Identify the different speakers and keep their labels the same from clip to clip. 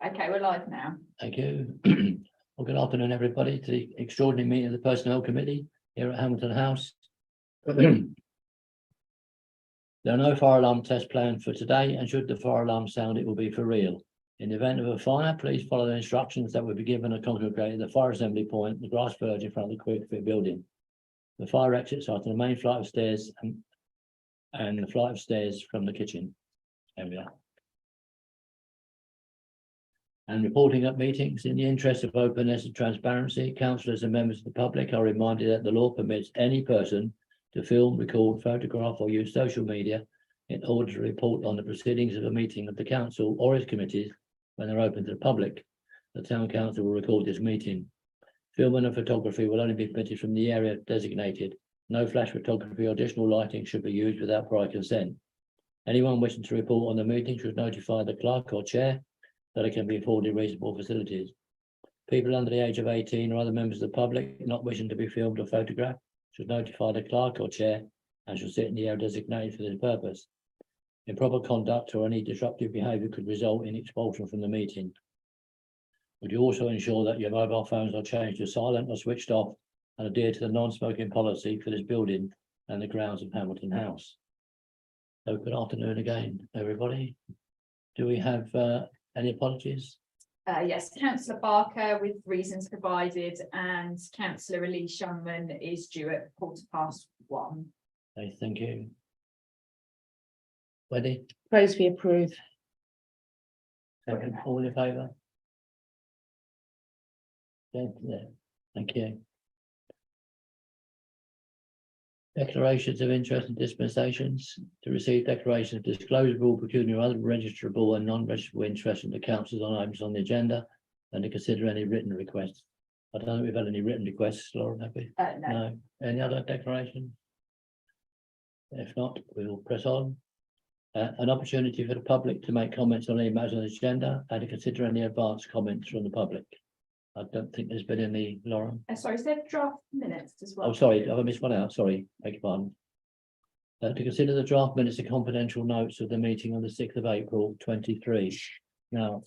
Speaker 1: Okay, we're live now.
Speaker 2: Thank you. Well, good afternoon, everybody, to the extraordinary meeting of the Personnel Committee here at Hamilton House. There are no fire alarm tests planned for today, and should the fire alarm sound, it will be for real. In the event of a fire, please follow the instructions that will be given and congregate at the fire assembly point, the grass verge in front of the Quick Fit building. The fire exits are to the main flight of stairs and the flight of stairs from the kitchen area. And reporting at meetings. In the interest of openness and transparency, councillors and members of the public are reminded that the law permits any person to film, record, photograph or use social media in order to report on the proceedings of a meeting of the council or its committees when they're open to the public. The town council will record this meeting. Filming and photography will only be permitted from the area designated. No flash photography or additional lighting should be used without prior consent. Anyone wishing to report on the meeting should notify the clerk or chair that it can be afforded reasonable facilities. People under the age of 18 or other members of the public not wishing to be filmed or photographed should notify the clerk or chair and should sit in the area designated for this purpose. Improper conduct or any disruptive behaviour could result in expulsion from the meeting. Would you also ensure that your mobile phones are changed to silent or switched off and adhere to the non-smoking policy for this building and the grounds of Hamilton House? So good afternoon again, everybody. Do we have any apologies?
Speaker 1: Yes, Councillor Barker with reasons provided, and Councillor Elise Youngman is due at 1:15.
Speaker 2: Okay, thank you. Wendy,
Speaker 3: Propose we approve.
Speaker 2: second, all in favour? Okay, yeah, thank you. Declarations of interest and dispensations. To receive declarations of disclosable, pecuniary, other registrable and non-registrable interest in the councils on items on the agenda, and to consider any written requests. I don't think we've had any written requests, Lauren, have we?
Speaker 1: No.
Speaker 2: No. Any other declarations? If not, we will press on. An opportunity for the public to make comments on any matters on the agenda and to consider any advance comments from the public. I don't think there's been any, Lauren.
Speaker 1: Sorry, is there draft minutes as well?
Speaker 2: Oh, sorry, have I missed one out? Sorry, beg your pardon. To consider the draft minutes of confidential notes of the meeting on the 6th of April 23. Now,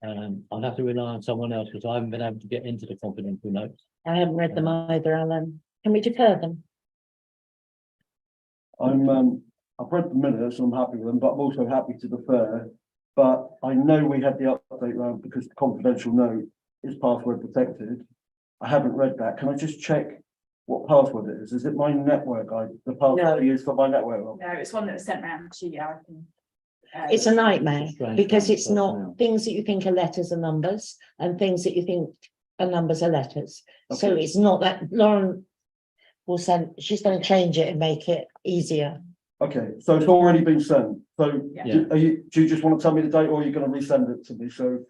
Speaker 2: I'll have to rely on someone else because I haven't been able to get into the confidential notes.
Speaker 3: I haven't read them either, Alan. Can we defer them?
Speaker 4: I've read the minutes, I'm happy with them, but I'm also happy to defer. But I know we had the update round because the confidential note is password protected. I haven't read that. Can I just check what password it is? Is it my network? The password
Speaker 3: No.
Speaker 4: I use for my network?
Speaker 1: No, it's one that was sent round to you. I can,
Speaker 3: It's a nightmare
Speaker 2: It's a strange
Speaker 3: because
Speaker 2: one,
Speaker 3: it's
Speaker 2: but,
Speaker 3: not
Speaker 2: no.
Speaker 3: things that you think are letters are numbers and things that you think are numbers are letters. So
Speaker 4: Okay.
Speaker 3: it's not that Lauren will send, she's going to change it and make it easier.
Speaker 4: Okay, so it's already been sent. So
Speaker 1: Yeah.
Speaker 4: do you just want to tell me the date or are you going to resend it to me? So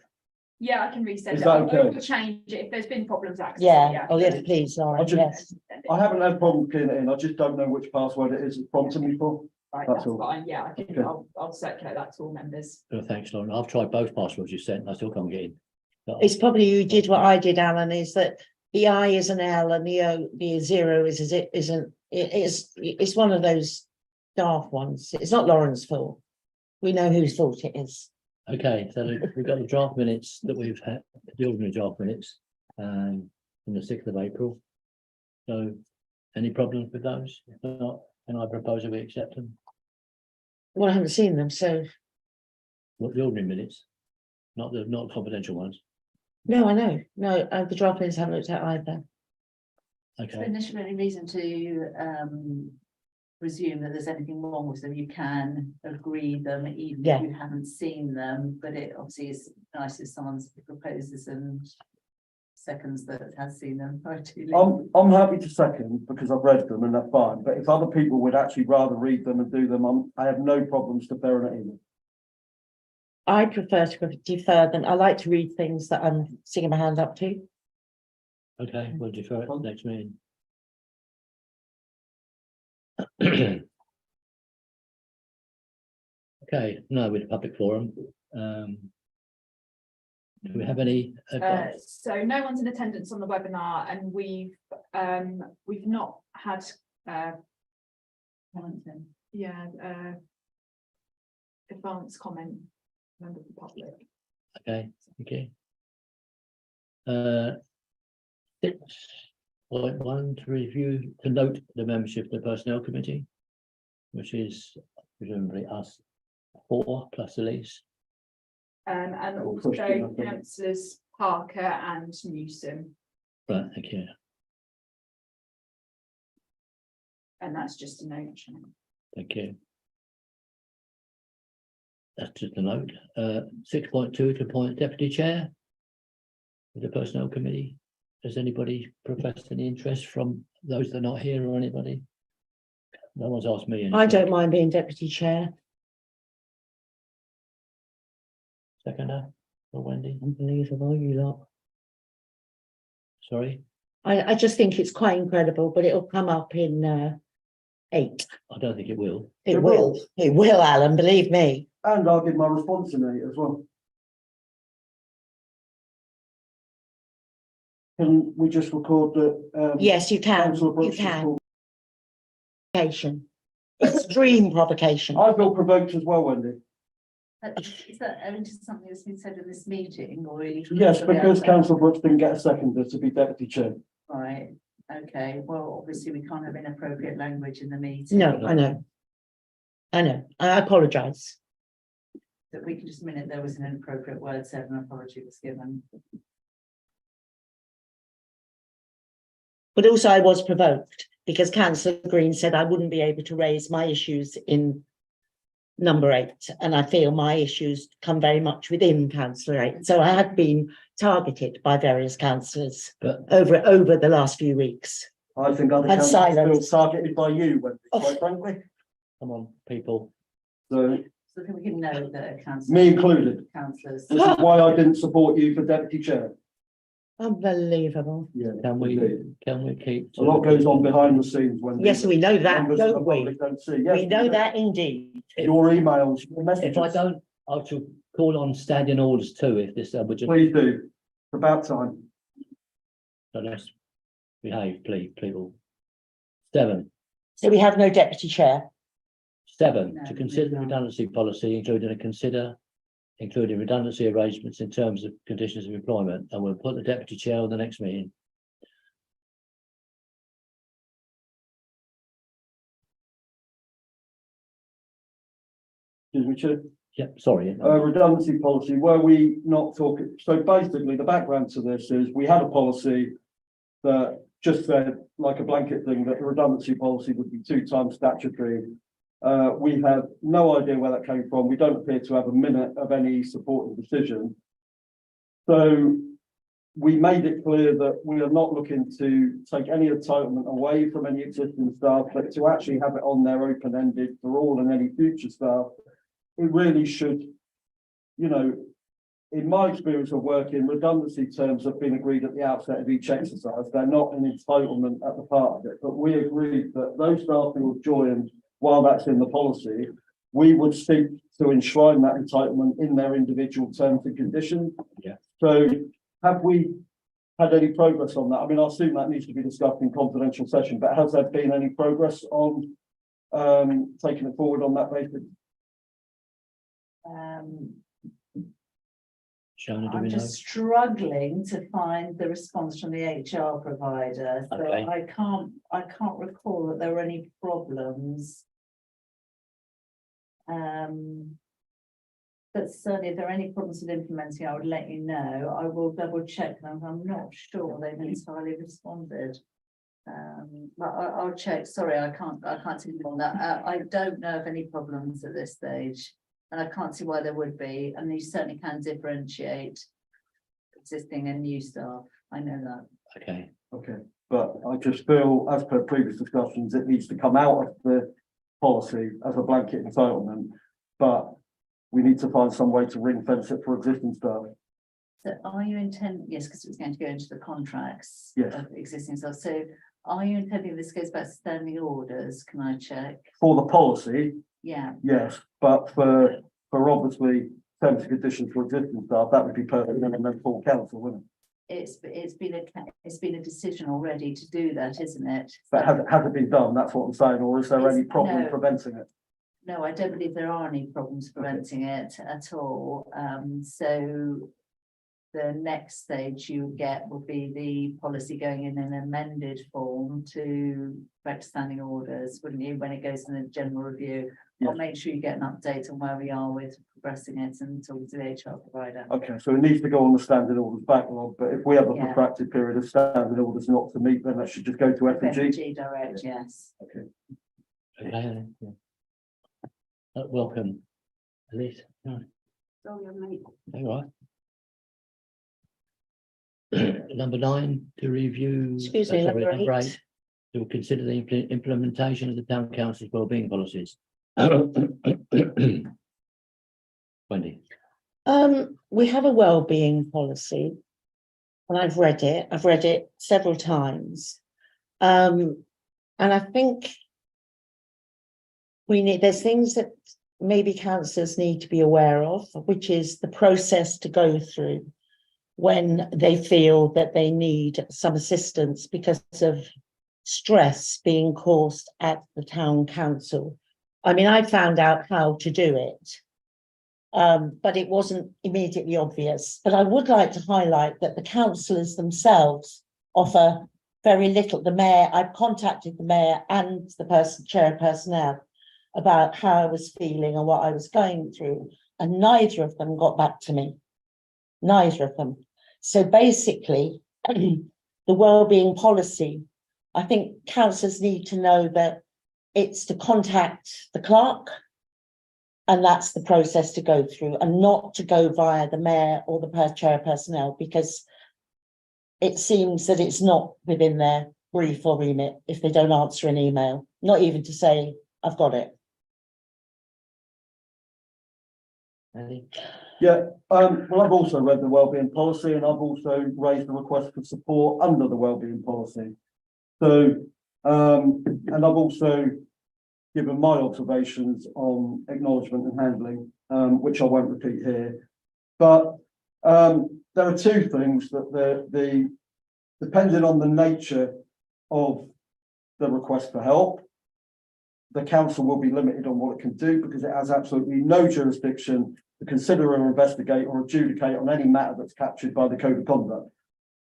Speaker 1: yeah, I can resend
Speaker 4: Is
Speaker 1: it.
Speaker 4: that
Speaker 1: I
Speaker 4: okay?
Speaker 1: will change it if there's been problems accessing.
Speaker 3: Yeah. Oh,
Speaker 1: I
Speaker 3: yes,
Speaker 1: can
Speaker 3: please, Lauren.
Speaker 4: I just-
Speaker 3: Yes.
Speaker 1: send it.
Speaker 4: I haven't had problem keying it in. I just don't know which password it is it's prompting me for.
Speaker 1: Right,
Speaker 4: that's
Speaker 1: that's
Speaker 4: all.
Speaker 1: fine. Yeah, I can.
Speaker 4: Okay.
Speaker 1: I'll circulate that to all members.
Speaker 2: Oh, thanks, Lauren. I've tried both passwords you sent. I still can't get in. But
Speaker 3: It's probably you did what I did, Alan, is that the I is an L and the O, the zero is it isn't. It's one of those daft ones. It's not Lauren's fault. We know whose fault it is.
Speaker 2: okay, so we've got the draft minutes that we've had, the ordinary draft minutes, from the 6th of April. So, any problems with those? If not, then I propose that we accept them.
Speaker 3: Well, I haven't seen them, so
Speaker 2: Not the ordinary minutes, not confidential ones.
Speaker 3: no, I know. No, the draft minutes haven't looked at either.
Speaker 5: Is there
Speaker 2: Okay,
Speaker 5: initially any reason to presume that there's anything wrong with them? You can agree them even
Speaker 3: Yeah.
Speaker 5: if you haven't seen them, but it obviously is nice if someone proposes and seconds that has seen them. Ideally.
Speaker 4: I'm happy to second because I've read them and that's fine. But if other people would actually rather read them and do them, I have no problems deferring it either.
Speaker 3: I prefer to defer them. I like to read things that I'm sticking my hand up to.
Speaker 2: okay, we'll defer it to the next meeting. Okay, no, with the public forum. Do we have any?
Speaker 1: So no one's in attendance on the webinar, and we've not had advance comment member of the public.
Speaker 2: Okay, thank you. 6.1 to review, to note the membership of the Personnel Committee, which is presumably us 4 plus Elise.
Speaker 1: And
Speaker 4: Oh,
Speaker 1: also
Speaker 4: question, I think.
Speaker 1: councillors Parker and Newsom,
Speaker 2: Right, thank you.
Speaker 1: and that's just a note.
Speaker 2: Thank you. That's just a note. 6.2 to appoint deputy chair of the Personnel Committee. Does anybody profess any interest from those that are not here or anybody? No one's asked me.
Speaker 3: I
Speaker 2: anything.
Speaker 3: don't mind being deputy chair.
Speaker 2: Seconder for Wendy,
Speaker 3: Unbelievable, you lot.
Speaker 2: sorry,
Speaker 3: I just think it's quite incredible, but it'll come up in 8.
Speaker 2: I don't think it will.
Speaker 3: It will, Alan, believe me.
Speaker 4: And I'll give my response in it as well. Can we just record that?
Speaker 3: Yes, you can,
Speaker 4: Councillor
Speaker 3: you
Speaker 4: Brooks has
Speaker 3: can.
Speaker 4: called-
Speaker 3: Provocation. Extreme provocation.
Speaker 4: I feel provoked as well, Wendy.
Speaker 5: Is that owing to something that's been said in this meeting or really?
Speaker 4: Yes, because councillor Brooks didn't get a seconder to be deputy chair.
Speaker 5: Right, okay, well, obviously we can't have inappropriate language in the meeting.
Speaker 3: No, I know. I apologise.
Speaker 5: That we can just minute there was an inappropriate word said and an apology was given.
Speaker 3: But also I was provoked because councillor Green said I wouldn't be able to raise my issues in number 8. And I feel my issues come very much within councillor 8. So I had been targeted by various councillors
Speaker 2: But
Speaker 3: over the last few weeks.
Speaker 4: I think other
Speaker 3: And
Speaker 4: councillors feel
Speaker 3: silence.
Speaker 4: targeted by you, Wendy,
Speaker 3: Oh.
Speaker 4: quite frankly.
Speaker 2: come on, people,
Speaker 4: So,
Speaker 5: So can we can know that councillors.
Speaker 4: me included,
Speaker 5: Councillors.
Speaker 4: this is why I didn't support you for deputy chair.
Speaker 3: Unbelievable.
Speaker 4: Yeah.
Speaker 2: can we
Speaker 4: indeed.
Speaker 2: keep?
Speaker 4: A lot goes on behind the scenes when.
Speaker 3: Yes, we know that,
Speaker 4: members of the
Speaker 3: don't we?
Speaker 4: public don't see. Yes,
Speaker 3: We know
Speaker 4: do.
Speaker 3: that indeed.
Speaker 4: Your emails, your messages.
Speaker 2: If I don't, I shall call on standing orders too, if this, would just,
Speaker 4: Please do. It's about time.
Speaker 2: so let's behave, please, people. 7.
Speaker 3: So we have no deputy chair.
Speaker 2: 7,
Speaker 5: No,
Speaker 2: to consider the
Speaker 5: no.
Speaker 2: redundancy policy, including redundancy arrangements in terms of conditions of employment, and we'll put the deputy chair on the next meeting.
Speaker 4: Excuse me, Chair.
Speaker 2: Yep, sorry.
Speaker 4: Redundancy policy, were we not talking, so basically the background to this is we had a policy that just said, like a blanket thing, that the redundancy policy would be 2 times statutory. We have no idea where that came from. We don't appear to have a minute of any supporting decision. So we made it clear that we are not looking to take any entitlement away from any existing staff, but to actually have it on there open-ended for all and any future staff. It really should, you know, in my experience of working, redundancy terms have been agreed at the outset of each exercise. They're not an entitlement at the part of it, but we agreed that those staff who have joined while that's in the policy, we would seek to enshrine that entitlement in their individual terms and conditions.
Speaker 2: Yeah.
Speaker 4: So have we had any progress on that? I mean, I assume that needs to be discussed in confidential session, but has there been any progress on taking it forward on that basis?
Speaker 2: Shona, do
Speaker 5: I'm
Speaker 2: we know?
Speaker 5: just struggling to find the response from the HR provider, so
Speaker 2: Okay.
Speaker 5: I can't recall that there were any problems. But certainly if there are any problems with implementing, I would let you know. I will double check them. I'm not sure they've entirely responded. But I'll check. Sorry, I can't tell you on that. I don't know of any problems at this stage. And I can't see why there would be, and you certainly can differentiate existing and new staff. I know that.
Speaker 2: Okay,
Speaker 4: Okay, but I just feel, as per previous discussions, it needs to come out of the policy as a blanket entitlement. But we need to find some way to ring fence it for existing staff.
Speaker 5: So are you yes, because it was going to go into the contracts
Speaker 4: Yes.
Speaker 5: of existing staff. So are you intending this goes back to standing orders? Can I check?
Speaker 4: For the policy,
Speaker 5: Yeah,
Speaker 4: yes, but for obviously terms and conditions for existing staff, that would be perfect, and then full council, wouldn't it?
Speaker 5: it's been a decision already to do that, isn't it?
Speaker 4: But has it been done? That's what I'm saying, or is there any
Speaker 5: It's-
Speaker 4: problem
Speaker 5: no.
Speaker 4: preventing it?
Speaker 5: No, I don't believe there are any problems preventing it at all. So the next stage you would get would be the policy going in an amended form to correct standing orders, wouldn't you, when it goes in a general review? I'll
Speaker 4: Yes.
Speaker 5: make sure you get an update on where we are with progressing it and talk to the HR provider.
Speaker 4: Okay, so it needs to go on the standing orders backlog, but if we have a
Speaker 5: Yeah.
Speaker 4: protracted period of standing orders not to meet, then that should just go to F and G.
Speaker 5: FNG direct, yes.
Speaker 4: Okay.
Speaker 2: Okay, yeah. Welcome. Elise, all right. Number 9, to review.
Speaker 3: Excuse me,
Speaker 2: sorry,
Speaker 3: number 8.
Speaker 2: 8, to consider the implementation of the town council's wellbeing policies. 20.
Speaker 3: We have a wellbeing policy. And I've read it several times. And I think there's things that maybe councillors need to be aware of, which is the process to go through when they feel that they need some assistance because of stress being caused at the town council. I mean, I found out how to do it, but it wasn't immediately obvious. But I would like to highlight that the councillors themselves offer very little. The mayor, I've contacted the mayor and the chair of personnel about how I was feeling and what I was going through, and neither of them got back to me. Neither of them. So basically, the wellbeing policy, I think councillors need to know that it's to contact the clerk, and that's the process to go through, and not to go via the mayor or the chair of personnel, because it seems that it's not within their brief or remit if they don't answer an email, not even to say, I've got it.
Speaker 2: Andy?
Speaker 4: Yeah, well, I've also read the wellbeing policy and I've also raised a request for support under the wellbeing policy. So, and I've also given my observations on acknowledgement and handling, which I won't repeat here. But there are two things that depending on the nature of the request for help, the council will be limited on what it can do because it has absolutely no jurisdiction to consider or investigate or adjudicate on any matter that's captured by the code of conduct.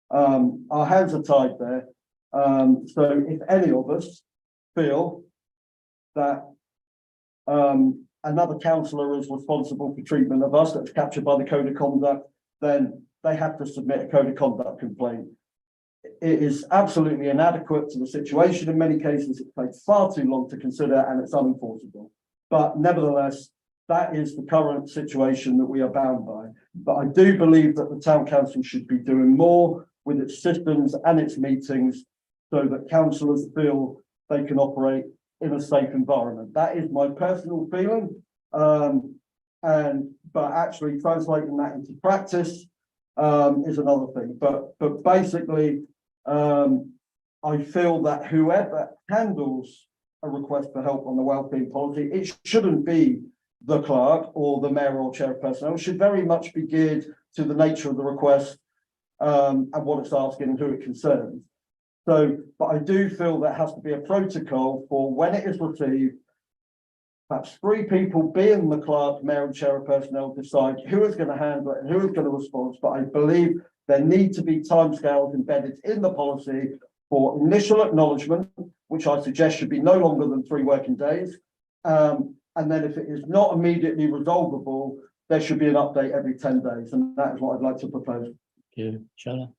Speaker 4: Our hands are tied there. So if any of us feel that another councillor is responsible for treatment of us that's captured by the code of conduct, then they have to submit a code of conduct complaint. It is absolutely inadequate to the situation. In many cases, it takes far too long to consider and it's unenforceable. But nevertheless, that is the current situation that we are bound by. But I do believe that the town council should be doing more with its systems and its meetings so that councillors feel they can operate in a safe environment. That is my personal feeling. But actually translating that into practice is another thing. But basically, I feel that whoever handles a request for help on the wellbeing policy, it shouldn't be the clerk or the mayor or chair of personnel. It should very much be geared to the nature of the request and what it's asking and who it concerns. So, but I do feel there has to be a protocol for when it is received, perhaps 3 people being the clerk, mayor and chair of personnel decide who is going to handle it and who is going to respond. But I believe there need to be timescales embedded in the policy for initial acknowledgement, which I suggest should be no longer than 3 working days. And then if it is not immediately resolvable, there should be an update every 10 days. And that is what I'd like to propose.
Speaker 2: Thank you, Shona.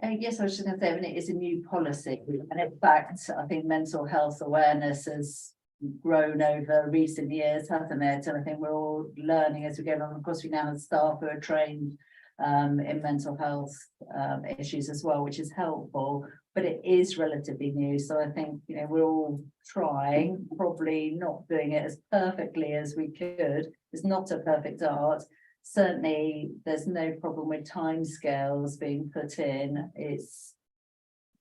Speaker 5: Yes, I was just going to say, I mean, it is a new policy, and in fact, I think mental health awareness has grown over recent years, hasn't it? And I think we're all learning as we go along. Of course, we now have staff who are trained in mental health issues as well, which is helpful, but it is relatively new. So I think, you know, we're all trying, probably not doing it as perfectly as we could. It's not a perfect art. Certainly, there's no problem with timescales being put in. It's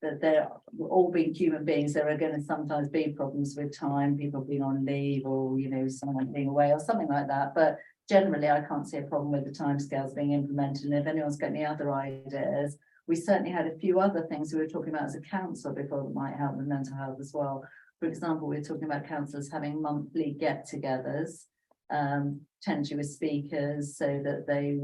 Speaker 5: that they're all being human beings. There are going to sometimes be problems with time, people being on leave or, you know, someone being away or something like that. But generally, I can't see a problem with the timescales being implemented. And if anyone's got any other ideas, we certainly had a few other things we were talking about as a council before that might help with mental health as well. for example, we're talking about councillors having monthly get-togethers, potentially with speakers, so that they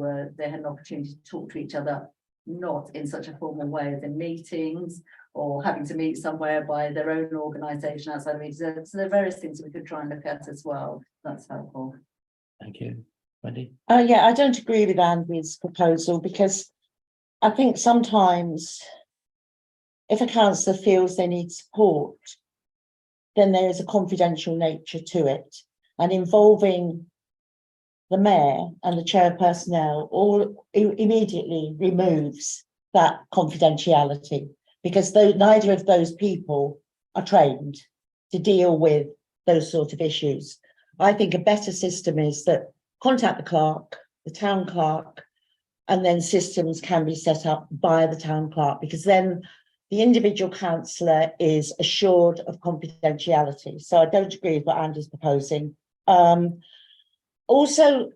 Speaker 5: had an opportunity to talk to each other, not in such a formal way as in meetings, or having to meet somewhere by their own organisation outside of meetings. So there are various things we could try and look at as well. That's helpful.
Speaker 2: Thank you. Wendy?
Speaker 3: Yeah, I don't agree with Andy's proposal because I think sometimes if a councillor feels they need support, then there is a confidential nature to it, and involving the mayor and the chair of personnel all immediately removes that confidentiality, because neither of those people are trained to deal with those sort of issues. I think a better system is that contact the clerk, the town clerk, and then systems can be set up by the town clerk, because then the individual councillor is assured of confidentiality. So I don't agree with what Andy's proposing. Also,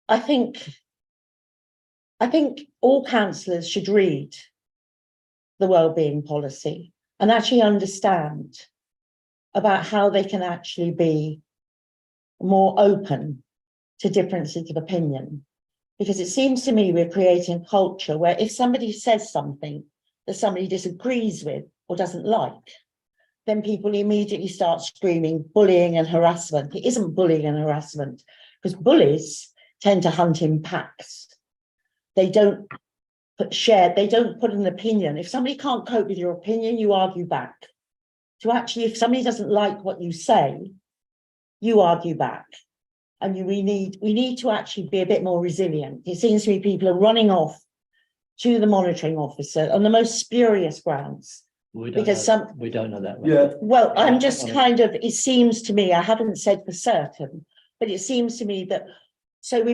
Speaker 3: I think all councillors should read the wellbeing policy and actually understand about how they can actually be more open to differences of opinion. Because it seems to me we're creating a culture where if somebody says something that somebody disagrees with or doesn't like, then people immediately start screaming bullying and harassment. It isn't bullying and harassment, because bullies tend to hunt in packs. They don't put an opinion. If somebody can't cope with your opinion, you argue back. So actually, if somebody doesn't like what you say, you argue back. And we need to actually be a bit more resilient. It seems to me people are running off to the monitoring officer on the most spurious grounds.
Speaker 2: We don't
Speaker 3: Because
Speaker 2: know, we don't know that.
Speaker 4: Yeah,
Speaker 3: Well, I'm just kind of, it seems to me, I haven't said for certain, but it seems to me that, so we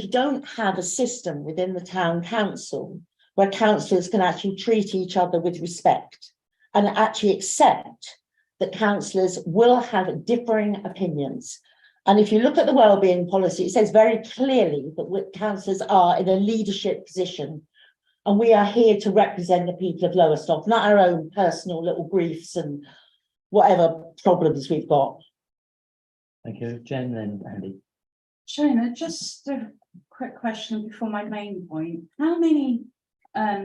Speaker 3: don't have a system within the town council where councillors can actually treat each other with respect and actually accept that councillors will have differing opinions. And if you look at the wellbeing policy, it says very clearly that councillors are in a leadership position, and we are here to represent the people of Lowestoft, not our own personal little griefs and whatever problems we've got.
Speaker 2: Thank you. Jen, then Andy.
Speaker 6: Shona, just a quick question before my main point. How many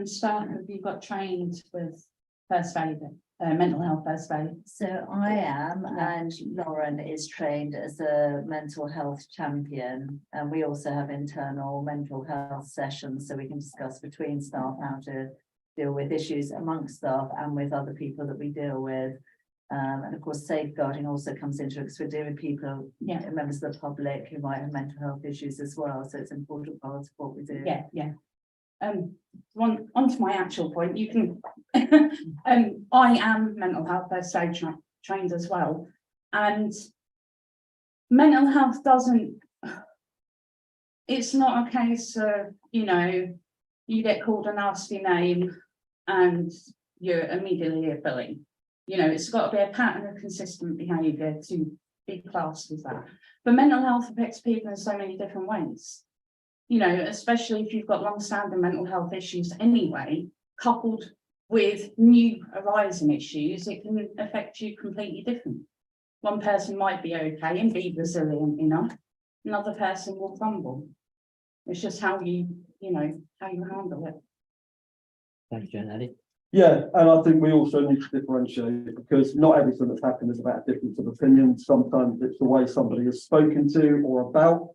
Speaker 6: staff have you got trained with first aid, mental health first aid?
Speaker 5: So I am,
Speaker 6: Yeah.
Speaker 5: and Lauren is trained as a mental health champion, and we also have internal mental health sessions, so we can discuss between staff how to deal with issues amongst staff and with other people that we deal with. And of course, safeguarding also comes into it because we're dealing with people,
Speaker 6: Yeah.
Speaker 5: members of the public who might have mental health issues as well, so it's an important part of what we do.
Speaker 6: Yeah. On to my actual point, you can, I am mental health first aid trained as well. And mental health it's not a case of, you get called a nasty name and you're immediately a bully. It's got to be a pattern of consistent behaviour to be classed as that. But mental health affects people in so many different ways. Especially if you've got long-standing mental health issues anyway, coupled with new arising issues, it can affect you completely different. One person might be okay and be resilient enough, another person will crumble. It's just how you handle it.
Speaker 2: Thanks, Jen. Andy.
Speaker 4: yeah, and I think we also need to differentiate, because not everything that's happened is about a difference of opinion. Sometimes it's the way somebody is spoken to or about,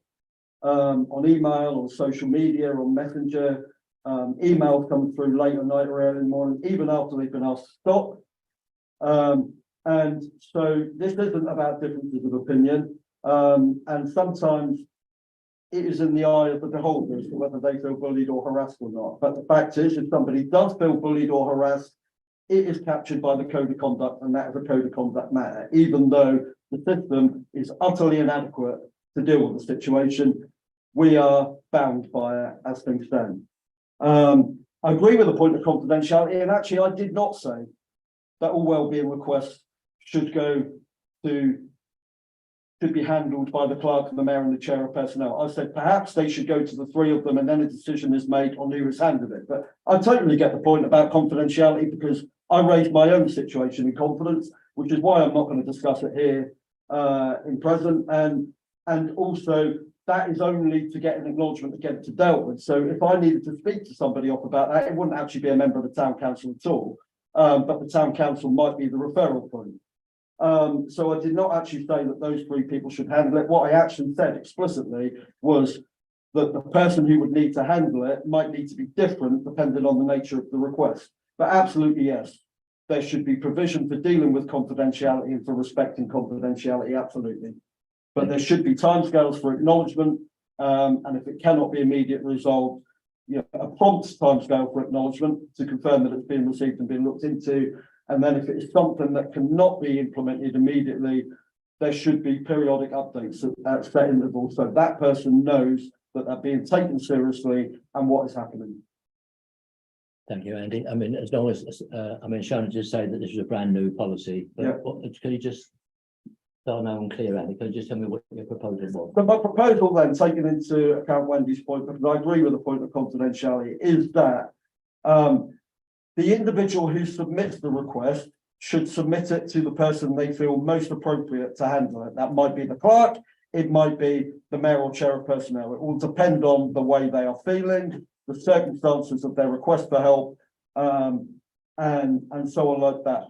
Speaker 4: on email or social media or messenger. Emails come through late at night or early in the morning, even after they've been asked to stop. And so this isn't about differences of opinion. And sometimes it is in the eye of the beholder as to whether they feel bullied or harassed or not. But the fact is, if somebody does feel bullied or harassed, it is captured by the code of conduct, and that is a code of conduct matter, even though the system is utterly inadequate to deal with the situation. We are bound by it as things stand. I agree with the point of confidentiality, and actually I did not say that all wellbeing requests should be handled by the clerk, the mayor and the chair of personnel. I said perhaps they should go to the three of them and then a decision is made on who has handled it. But I totally get the point about confidentiality, because I raised my own situation in confidence. which is why I'm not going to discuss it here in present. And also that is only to get an acknowledgement to get it to dealt with. So if I needed to speak to somebody off about that, it wouldn't actually be a member of the town council at all. But the town council might be the referral point. So I did not actually say that those three people should handle it. What I actually said explicitly was that the person who would need to handle it might need to be different depending on the nature of the request. But absolutely, yes, there should be provision for dealing with confidentiality and for respecting confidentiality, absolutely. But there should be timescales for acknowledgement, and if it cannot be immediately resolved, a prompt timescale for acknowledgement to confirm that it's been received and been looked into. And then if it is something that cannot be implemented immediately, there should be periodic updates at set intervals, so that person knows that they're being taken seriously and what is happening.
Speaker 2: Thank you, Andy. I mean, as long as, Shannon just said that this is a brand new policy,
Speaker 4: Yeah.
Speaker 2: but can you just, so I know I'm clear, Andy, can you just tell me what your proposal was?
Speaker 4: But my proposal then, taking into account Wendy's point, because I agree with the point of confidentiality, is that the individual who submits the request should submit it to the person they feel most appropriate to handle it. That might be the clerk, it might be the mayor or chair of personnel. It will depend on the way they are feeling, the circumstances of their request for help, and so on like that.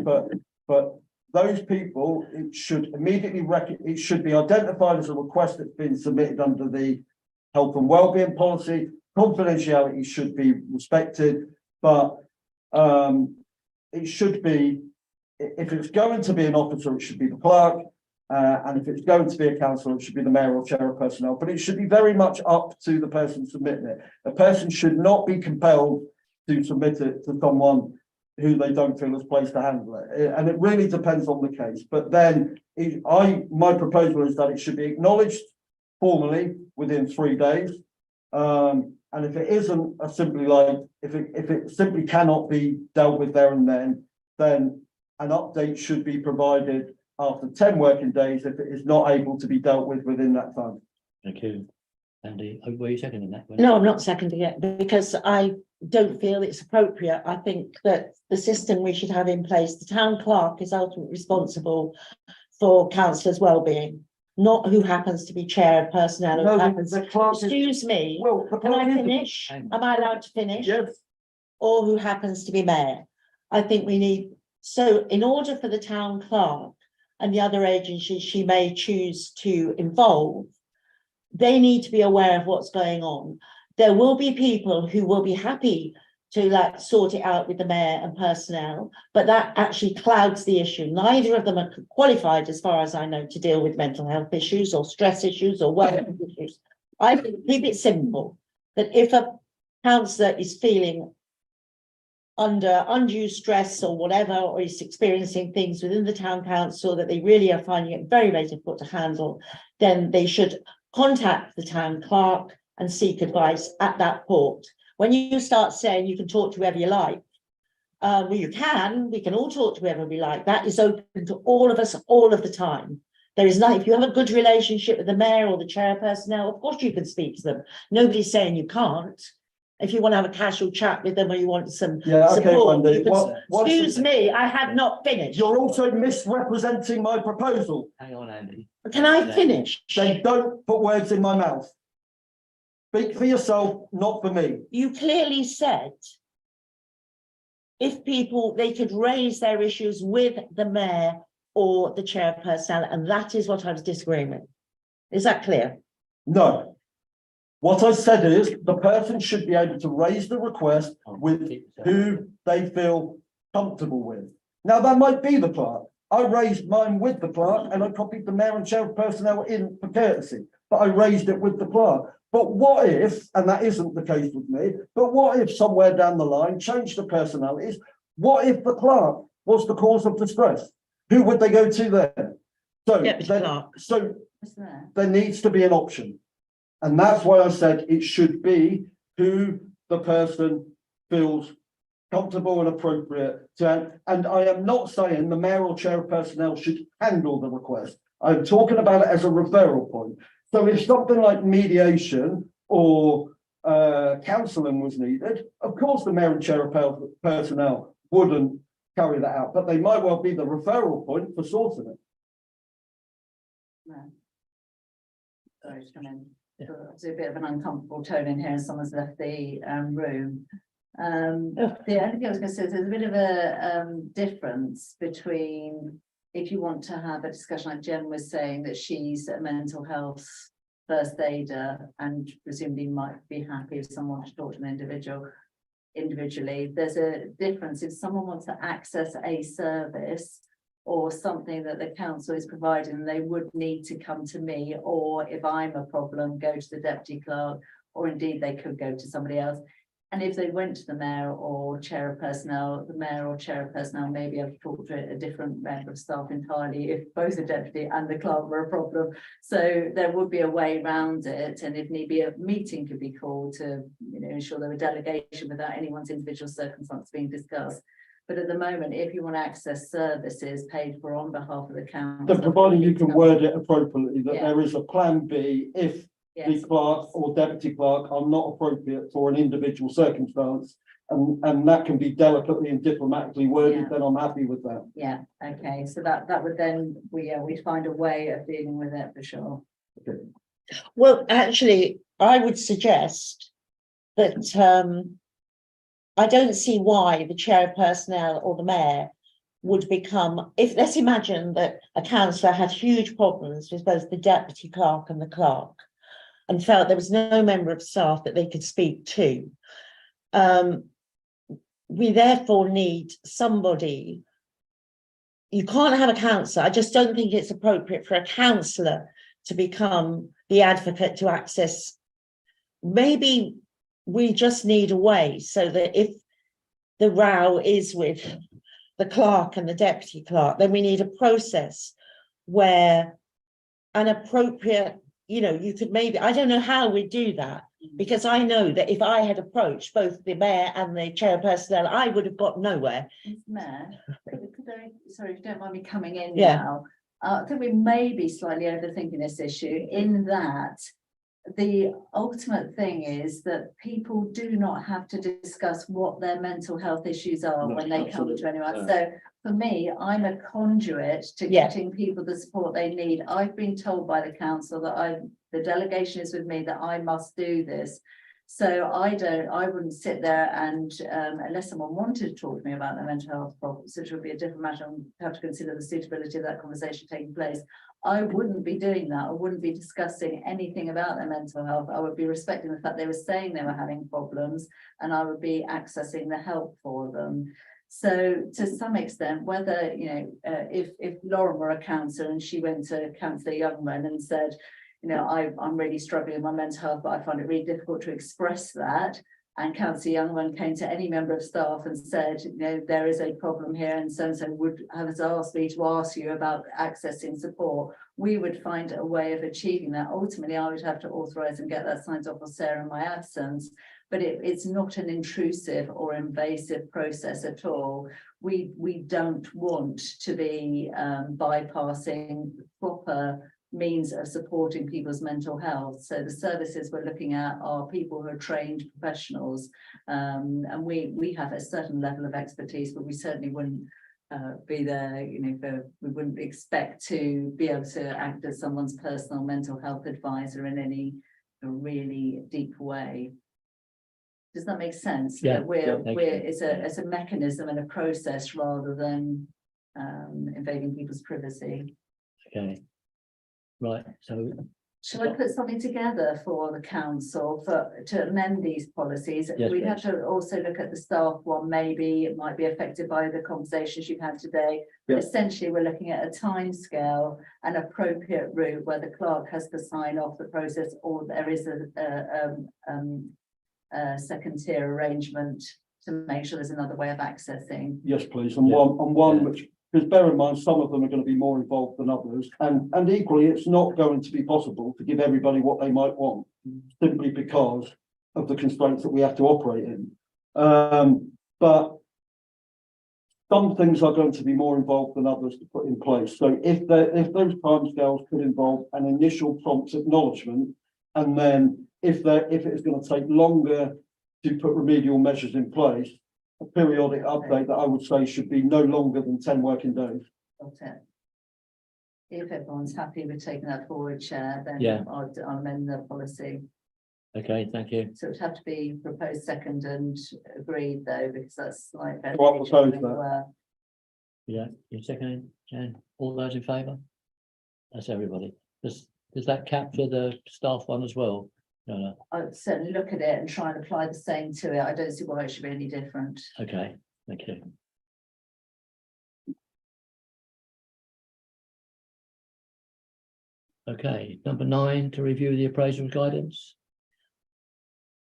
Speaker 4: But those people, it should immediately it should be identified as a request that's been submitted under the health and wellbeing policy. Confidentiality should be respected, but it should be, if it's going to be an officer, it should be the clerk, and if it's going to be a councillor, it should be the mayor or chair of personnel. But it should be very much up to the person submitting it. A person should not be compelled to submit it to someone who they don't feel is placed to handle it. And it really depends on the case. But then my proposal is that it should be acknowledged formally within 3 days. And if it isn't if it simply cannot be dealt with there and then an update should be provided after 10 working days if it is not able to be dealt with within that time.
Speaker 2: Thank you. Andy, were you seconding that?
Speaker 3: No, I'm not seconding it because I don't feel it's appropriate. I think that the system we should have in place, the town clerk is ultimately responsible for councillors' well-being, not who happens to be chair of personnel.
Speaker 4: No,
Speaker 3: Who happens,
Speaker 4: the clerk is,
Speaker 3: excuse me,
Speaker 4: well, the
Speaker 3: can I
Speaker 4: clerk is-
Speaker 3: finish?
Speaker 2: Hang on.
Speaker 3: Am I allowed to finish?
Speaker 4: Yes.
Speaker 3: Or who happens to be mayor. I think we need, so in order for the town clerk and the other agencies she may choose to involve, they need to be aware of what's going on. There will be people who will be happy to sort it out with the mayor and personnel, but that actually clouds the issue. Neither of them are qualified, as far as I know, to deal with mental health issues or stress issues or wellbeing issues. I think keep it simple, that if a councillor is feeling under undue stress or whatever, or is experiencing things within the town council that they really are finding it very, very difficult to handle, then they should contact the town clerk and seek advice at that port. When you start saying you can talk to whoever you like, well, we can all talk to whoever we like. That is open to all of us all of the time. There is not, if you have a good relationship with the mayor or the chair of personnel, of course you can speak to them. Nobody's saying you can't. If you want to have a casual chat with them or you want some support,
Speaker 4: Wendy.
Speaker 3: you can, excuse me, I have not finished.
Speaker 4: You're also misrepresenting my proposal.
Speaker 2: Hang on, Andy.
Speaker 3: Can I finish?
Speaker 4: Then don't put words in my mouth. Speak for yourself, not for me.
Speaker 3: You clearly said if people, they could raise their issues with the mayor or the chair of personnel, and that is what I was disagreeing with. Is that clear?
Speaker 4: No. What I said is the person should be able to raise the request with who they feel comfortable with. Now, that might be the clerk. I raised mine with the clerk and I copied the mayor and chair of personnel in for courtesy, but I raised it with the clerk. But what if, and that isn't the case with me, but what if somewhere down the line, change the personalities, what if the clerk was the cause of distress? Who would they go to then? So,
Speaker 5: What's there?
Speaker 4: there needs to be an option. And that's why I said it should be who the person feels comfortable and appropriate to. And I am not saying the mayor or chair of personnel should handle the request. I'm talking about it as a referral point. So if something like mediation or counselling was needed, of course the mayor and chair of personnel wouldn't carry that out, but they might well be the referral point for sorting it.
Speaker 5: No. Sorry, to come in.
Speaker 2: Yeah.
Speaker 5: There's a bit of an uncomfortable tone in here and someone's left the room.
Speaker 3: Ugh.
Speaker 5: The only thing I was gonna say is there's a bit of a difference between if you want to have a discussion like Jen was saying that she's a mental health first aider and presumably might be happy if someone to talk to an individually. There's a difference if someone wants to access a service or something that the council is providing, they would need to come to me, or if I'm a problem, go to the deputy clerk, or indeed they could go to somebody else. And if they went to the mayor or chair of personnel, the mayor or chair of personnel may be able to talk to a different member of staff entirely if both the deputy and the clerk were a problem. So there would be a way around it, and if need be, a meeting could be called to, you know, ensure there were delegation without anyone's individual circumstance being discussed. But at the moment, if you want to access services paid for on behalf of the council.
Speaker 4: So providing you can word it appropriately, that
Speaker 5: Yeah.
Speaker 4: there is a plan B if the
Speaker 5: Yes,
Speaker 4: clerk or deputy clerk are not appropriate for an individual circumstance. And that can be delicately and diplomatically worded,
Speaker 5: Yeah.
Speaker 4: then I'm happy with that.
Speaker 5: yeah, okay, so that would then, we'd find a way of dealing with it for sure.
Speaker 3: Well, actually, I would suggest that I don't see why the chair of personnel or the mayor would become, if let's imagine that a councillor had huge problems with both the deputy clerk and the clerk and felt there was no member of staff that they could speak to. We therefore need somebody. You can't have a councillor. I just don't think it's appropriate for a councillor to become the advocate to access. Maybe we just need a way so that if the row is with the clerk and the deputy clerk, then we need a process where an appropriate, you know, you could maybe, I don't know how we do that, because I know that if I had approached both the mayor and the chair of personnel, I would have got nowhere.
Speaker 5: Mayor, could I, sorry, if you don't mind me coming in
Speaker 3: Yeah.
Speaker 5: now. I think we may be slightly overthinking this issue in that the ultimate thing is that people do not have to discuss what their mental health issues are
Speaker 4: No,
Speaker 5: when they come
Speaker 4: absolutely,
Speaker 5: to anyone.
Speaker 4: no.
Speaker 5: So for me, I'm a conduit to
Speaker 3: Yeah.
Speaker 5: getting people the support they need. I've been told by the council that the delegation is with me, that I must do this. So I wouldn't sit there and unless someone wanted to talk to me about their mental health problems, which would be a different matter, and have to consider the suitability of that conversation taking place. I wouldn't be doing that. I wouldn't be discussing anything about their mental health. I would be respecting the fact they were saying they were having problems, and I would be accessing the help for them. So to some extent, whether, you know, if Lauren were a counsellor and she went to Councillor Youngman and said, you know, I'm really struggling with my mental health, but I find it really difficult to express that. And Councillor Youngman came to any member of staff and said, you know, there is a problem here, and so would have asked me to ask you about accessing support. We would find a way of achieving that. Ultimately, I would have to authorise and get that signed off of Sarah in my absence. But it's not an intrusive or invasive process at all. We don't want to be bypassing proper means of supporting people's mental health. So the services we're looking at are people who are trained professionals, and we have a certain level of expertise, but we certainly wouldn't be there, you know, we wouldn't expect to be able to act as someone's personal mental health advisor in any really deep way. Does that make sense?
Speaker 2: Yeah,
Speaker 5: That we're
Speaker 2: thank you.
Speaker 5: it's a mechanism and a process rather than invading people's privacy.
Speaker 2: Okay. Right, so
Speaker 5: Shall I put something together for the council to amend these policies?
Speaker 2: Yes,
Speaker 5: We'd have to also look at the staff one, maybe it might be affected by the conversations you've had today.
Speaker 4: Yeah.
Speaker 5: Essentially, we're looking at a timescale, an appropriate route where the clerk has to sign off the process, or there is a second tier arrangement to make sure there's another way of accessing.
Speaker 4: Yes, please, and
Speaker 2: Yeah.
Speaker 4: one
Speaker 2: Yeah.
Speaker 4: which, because bear in mind, some of them are going to be more involved than others, and equally, it's not going to be possible to give everybody what they might want, simply because of the constraints that we have to operate in. But some things are going to be more involved than others to put in place. So if those timescales could involve an initial prompt acknowledgement, and then if it is going to take longer to put remedial measures in place, a periodic update that I would say should be no longer than 10 working days.
Speaker 5: Got it. If everyone's happy with taking that forward, Chair, then
Speaker 2: Yeah.
Speaker 5: I'll amend the policy.
Speaker 2: Okay, thank you.
Speaker 5: So it would have to be proposed second and agreed though, because that's like.
Speaker 4: Well, I'll propose that.
Speaker 2: Yeah, you second, Jan, all those in favour? That's everybody. Does that capture the staff one as well? No,
Speaker 5: I'd certainly look at it and try and apply the same to it. I don't see why it should be any different.
Speaker 2: okay, thank you. Okay, number 9, to review the appraisal guidance.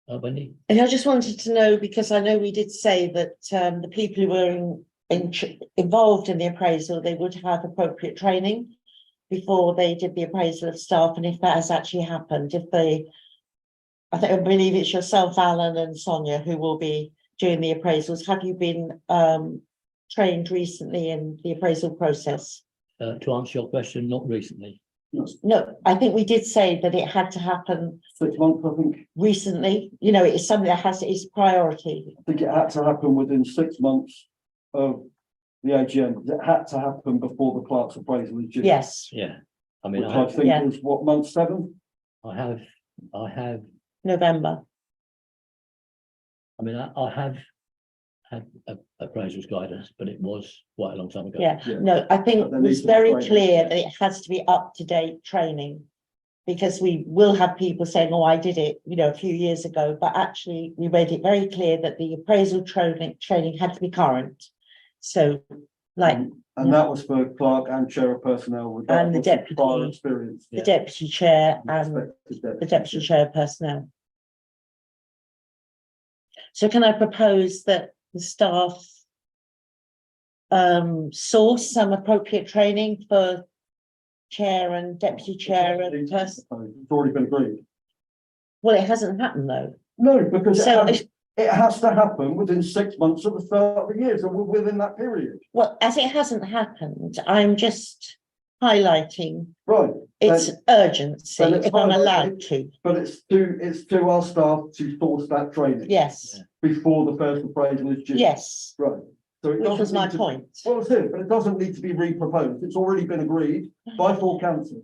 Speaker 2: Wendy,
Speaker 3: And I just wanted to know, because I know we did say that the people who were involved in the appraisal, they would have appropriate training before they did the appraisal of staff, and if that has actually happened, I believe it's yourself, Alan and Sonia, who will be doing the appraisals. Have you been trained recently in the appraisal process?
Speaker 2: to answer your question, not recently.
Speaker 3: No, I think we did say that it had to happen
Speaker 4: 6 months, I think.
Speaker 3: recently. You know, it's something that is priority.
Speaker 4: I think it had to happen within 6 months of the AGM. It had to happen before the clerk's appraisal is due.
Speaker 3: Yes,
Speaker 2: Yeah, I mean,
Speaker 4: Which I think
Speaker 3: Yeah.
Speaker 4: is what, month 7?
Speaker 2: I have,
Speaker 3: November.
Speaker 2: I mean, I have had appraisals guidance, but it was quite a long time ago.
Speaker 3: Yeah,
Speaker 4: Yeah.
Speaker 3: no, I think
Speaker 4: But there
Speaker 3: it was
Speaker 4: needs to be
Speaker 3: very
Speaker 4: training.
Speaker 3: clear that it has to be up-to-date training. Because we will have people saying, oh, I did it, you know, a few years ago, but actually we made it very clear that the appraisal training had to be current. So, like,
Speaker 4: And that was for clerk and chair of personnel. with that
Speaker 3: And the
Speaker 4: was prior
Speaker 3: deputy.
Speaker 4: Experience.
Speaker 3: the deputy chair and
Speaker 4: Respected
Speaker 3: the deputy chair of personnel. So can I propose that the staff source some appropriate training for chair and deputy chair and person?
Speaker 4: It's already been agreed.
Speaker 3: Well, it hasn't happened though.
Speaker 4: No, because
Speaker 3: So,
Speaker 4: it has to happen within 6 months of the start of the year, so we're within that period.
Speaker 3: well, as it hasn't happened, I'm just highlighting
Speaker 4: Right,
Speaker 3: its urgency,
Speaker 4: then it's
Speaker 3: if I'm
Speaker 4: highlighted.
Speaker 3: allowed to.
Speaker 4: but it's to our staff to source that training
Speaker 3: Yes,
Speaker 4: before the first appraisal is due.
Speaker 3: yes,
Speaker 4: Right. So it
Speaker 3: which
Speaker 4: doesn't
Speaker 3: was my
Speaker 4: need to-
Speaker 3: point.
Speaker 4: Well, it's it, but it doesn't need to be re-proposed. It's already been agreed by full council.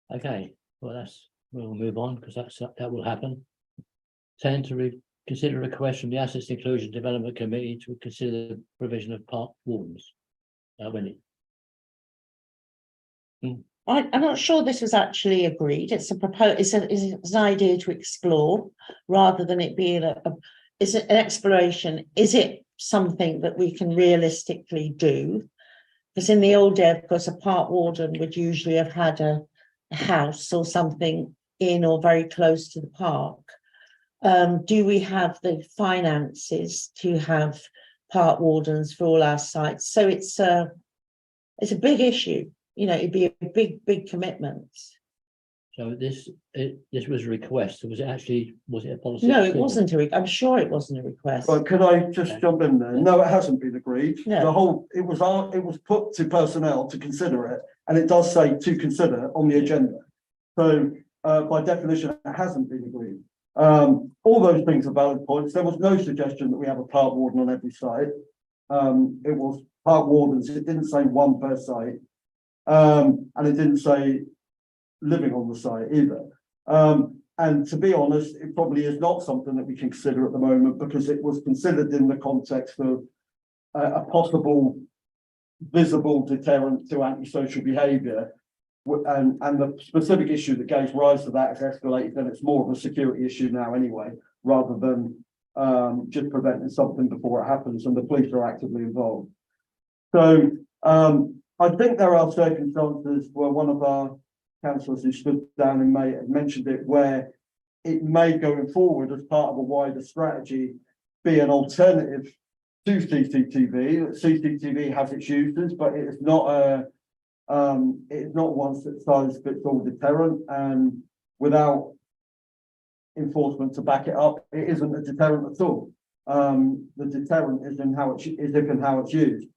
Speaker 2: Okay, well, we'll move on because that will happen. 10, to consider a request from the Assets Inclusion Development Committee to consider the provision of park wardens. Wendy,
Speaker 3: I'm not sure this was actually agreed. It's it's an idea to explore rather than it being it's an exploration. Is it something that we can realistically do? Because in the old day, of course, a park warden would usually have had a house or something in or very close to the park. Do we have the finances to have park wardens for all our sites? So it's a big issue. You know, it'd be a big commitment.
Speaker 2: so this was a request, so was it a policy?
Speaker 3: No, it wasn't I'm sure it wasn't a request.
Speaker 4: Right, could I just jump in there? No, it hasn't been agreed.
Speaker 3: No.
Speaker 4: It was put to personnel to consider it, and it does say to consider on the agenda. So, by definition, it hasn't been agreed. All those things are valid points. There was no suggestion that we have a park warden on every site. It was park wardens. It didn't say one per site. And it didn't say living on the site either. And to be honest, it probably is not something that we can consider at the moment because it was considered in the context of a possible visible deterrent to antisocial behaviour. And the specific issue that gave rise to that has escalated, and it's more of a security issue now anyway, rather than just preventing something before it happens, and the police are actively involved. So I think there are circumstances where one of our councillors who stood down in May had mentioned it, where it may going forward as part of a wider strategy be an alternative to CCTV. CCTV has its uses, but it is not one size fits all deterrent, and without enforcement to back it up, it isn't a deterrent at all. The deterrent is in how it's used.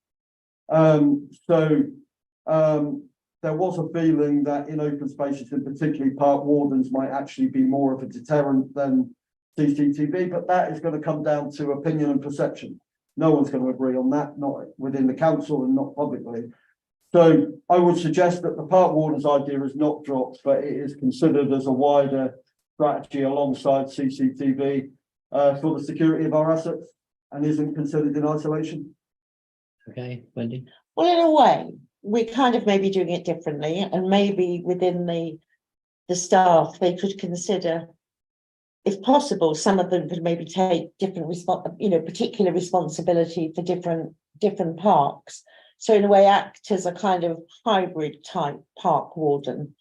Speaker 4: There was a feeling that in open spaces, and particularly park wardens, might actually be more of a deterrent than CCTV, but that is going to come down to opinion and perception. No one's going to agree on that, not within the council and not publicly. So I would suggest that the park warden's idea is not dropped, but it is considered as a wider strategy alongside CCTV for the security of our assets and isn't considered in isolation.
Speaker 2: Okay, Wendy?
Speaker 3: Well, in a way, we're kind of maybe doing it differently, and maybe within the staff, they could consider, if possible, some of them could maybe take different particular responsibility for different parks. So in a way, act as a kind of hybrid type park warden.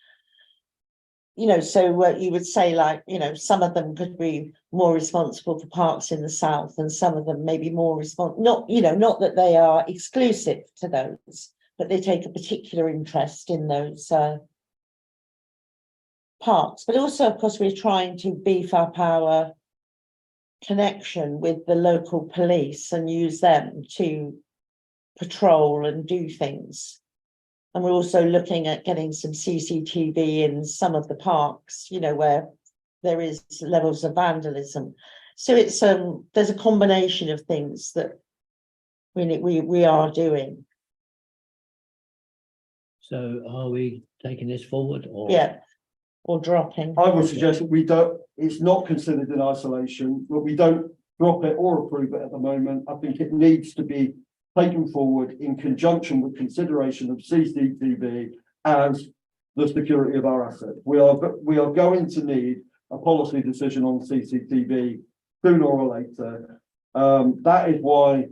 Speaker 3: So what you would say, like, some of them could be more responsible for parks in the south, and some of them maybe more not that they are exclusive to those, but they take a particular interest in those parks. But also, of course, we're trying to beef up our connection with the local police and use them to patrol and do things. And we're also looking at getting some CCTV in some of the parks, where there is levels of vandalism. So it's there's a combination of things that we are doing.
Speaker 2: So are we taking this forward or?
Speaker 3: Yeah. Or dropping.
Speaker 4: I would suggest that it's not considered in isolation, but we don't drop it or approve it at the moment. I think it needs to be taken forward in conjunction with consideration of CCTV as the security of our assets. We are going to need a policy decision on CCTV sooner or later. That is why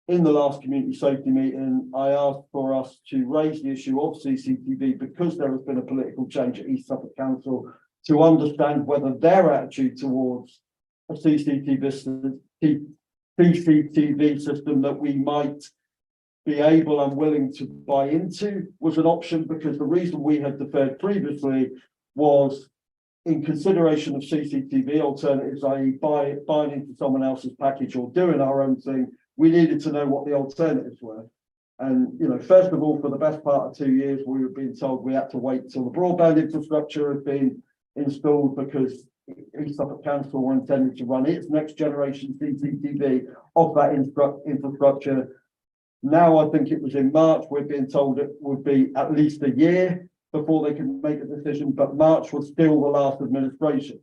Speaker 4: in the last community safety meeting, I asked for us to raise the issue of CCTV because there has been a political change at East Suffolk Council to understand whether their attitude towards a CCTV system that we might be able and willing to buy into was an option, because the reason we had deferred previously was in consideration of CCTV alternatives, i.e. buying into someone else's package or doing our own thing. We needed to know what the alternatives were. And, first of all, for the best part of 2 years, we were being told we had to wait till the broadband infrastructure had been installed, because East Suffolk Council were intended to run its next generation CCTV off that infrastructure. Now, I think it was in March, we're being told it would be at least a year before they can make a decision, but March was still the last administration.